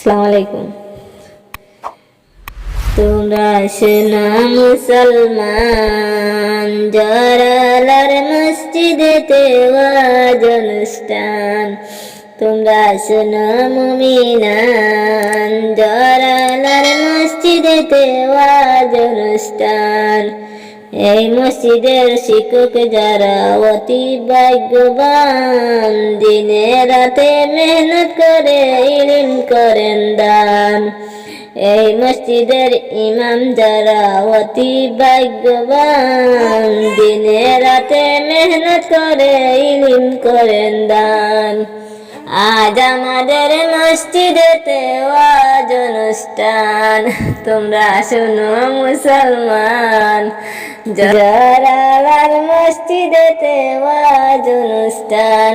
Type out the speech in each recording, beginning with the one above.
আসসালামু আলাইকুম। তোমরা শোনো মুসলমান, জরালার মসজিদেতে ওয়াজ অনুষ্ঠান। তোমরা শোনো মুমিনান, জরালার মসজিদেতে ওয়াজ অনুষ্ঠান। এই মসজিদের শিক্ষক যারা অতি ভাগ্যবান, দিনে রাতে মেহনত করে ইলম করেন দান। এই মসজিদের ইমাম যারা অতি ভাগ্যবান, দিনে রাতে মেহনত করে ইলম করেন দান। আজ আমাদের মসজিদেতে ওয়াজ অনুষ্ঠান। তোমরা শোনো মুসলমান, জরালার মসজিদেতে ওয়াজ অনুষ্ঠান।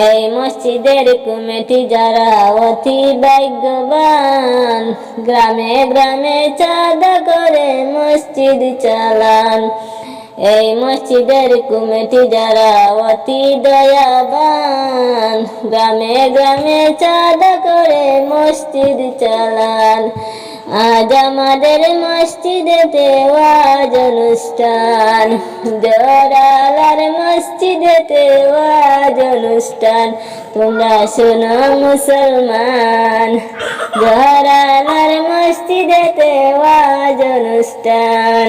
এই মসজিদের কমিটি যারা অতি ভাগ্যবান, গ্রামে গ্রামে চাঁদা করে মসজিদ চালান। এই মসজিদের কমিটি যারা অতি দয়াবান, গ্রামে গ্রামে চাঁদা করে মসজিদ চালান। আজ আমাদের মসজিদেতে ওয়াজ অনুষ্ঠান, জরালার মসজিদেতে ওয়াজ অনুষ্ঠান। তোমরা শোনো মুসলমান, জরালার মসজিদেতে ওয়াজ অনুষ্ঠান।